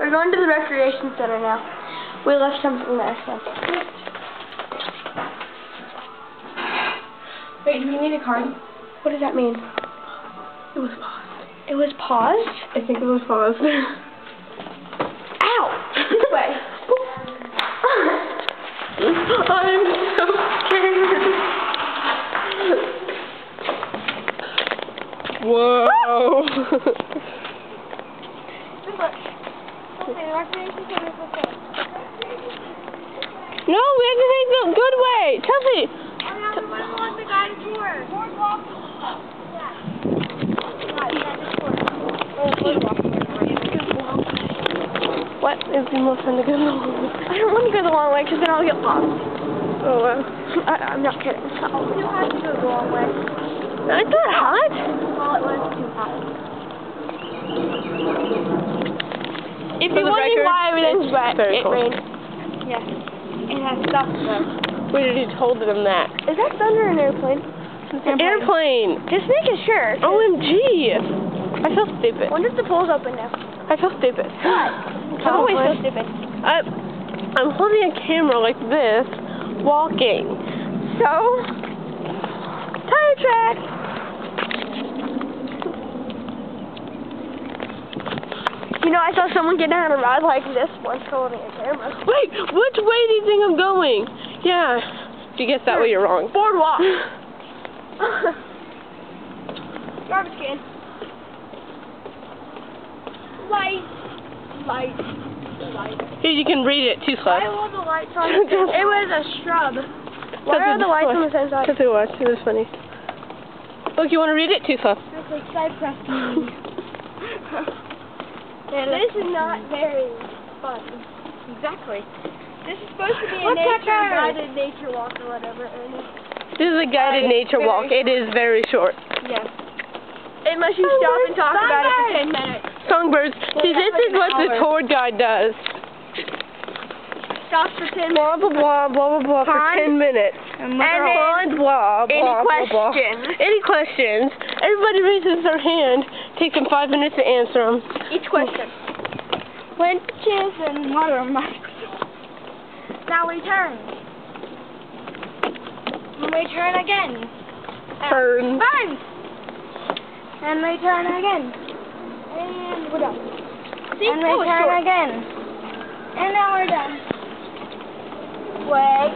We're going to the recreation center now. We left something there, so. Wait, do we need a card? What does that mean? It was paused. It was paused? I think it was paused. Ow! This way. I'm so scared. Whoa. No, we have to take the good way. Chelsea. What is the most fun to go the long way? I don't want to go the long way because then I'll get lost. Oh, wow. I'm not kidding. You have to go the long way. It's not hot. Well, it was too hot. If For you're the wondering record, why everything's it's wet, very it cold. rained. Yes. It has stuff though. Wait, you told them that. Is that thunder an airplane? It's an airplane. Just making sure. OMG. I feel stupid. Wonder if the pool's open now. I feel stupid. What? I always feel stupid. I'm holding a camera like this, walking. So, tire track. You know, I saw someone get down a ride like this once holding a camera. Wait, which way do you think I'm going? Yeah, if you guess that way, you're wrong. Boardwalk. Garbage can. Light. Here, you can read it too slow. Why are the lights on? It was a shrub. Why are the lights on the same side? Because we watched. It was funny. Look, you want to read it too slow? It's like side pressing. This is not very fun. Exactly. This is supposed to be a guided nature walk or whatever, Ernest. This is a guided nature walk. It is very short. Yes. Unless you stop and talk about it for 10 minutes. Songbirds. See, this is what the tour guide does. Stops for 10 minutes. Blah, blah, blah, blah, blah, blah, for 10 minutes. And then, blah, blah, any blah, blah. questions? Any questions? Everybody raises their hand. Takes them 5 minutes to answer them. Each question. Winches and watermarks. Now we turn. And we turn again. Turn. Burn. And we turn again. And we're done. See? And we turn again. And now we're done. Wait.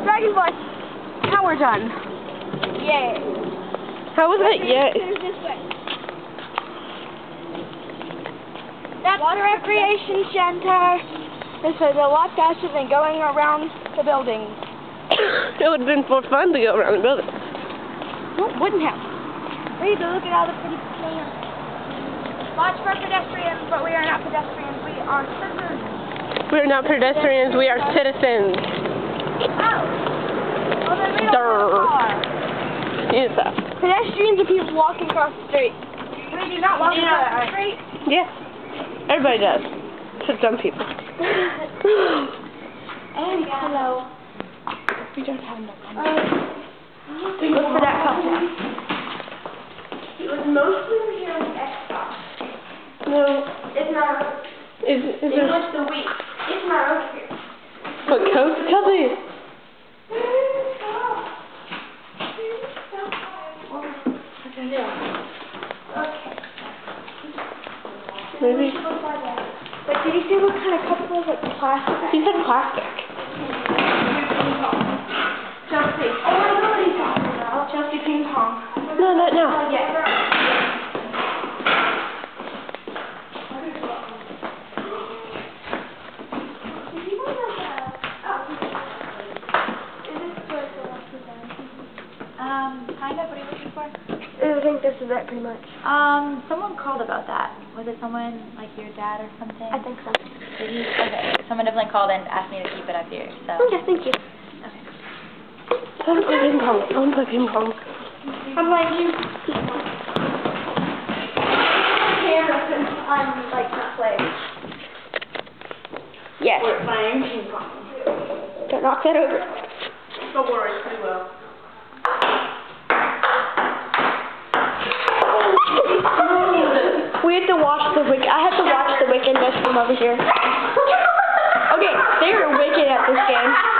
Dragonfly. Now we're done. Yay. How was that yay? This way. That's Water Recreation Center. This is a lot faster than going around the building. It would have been more fun to go around the building. No, it wouldn't have. Read, look at all the pretty plants. Watch for pedestrians, but we are not pedestrians. We are citizens. We are not pedestrians. We are citizens. Oh. Well, then we don't have a car. Use that. Pedestrians are people walking across the street. We do not walk across the street. Yeah. Everybody does. Except some people. And hello. We don't have no money. Look for that couple. It was mostly when he was Xbox. No. It's not. Is It there... was the week. It's not over here. What, Coke? Chelsea? Okay. Maybe. But did you see what kind of cup it was? Like plastic? You said plastic. Chelsea. Oh, I know what he's talking about. Chelsea ping pong. No, not now. Yes. Kind of. What are you looking for? I think this is it, pretty much. Someone called about that. Was it someone like your dad or something? I think so. Did he? Okay. Someone definitely called and asked me to keep it up here. So. Okay, thank you. Okay. I want to play ping pong. I want to play ping pong. I'm like you. Camera since I'm like not playing. Yes. We're playing ping pong. Don't knock that over. Don't worry, pretty well. We have to watch the wickedness from over here. Okay, they are wicked at this game.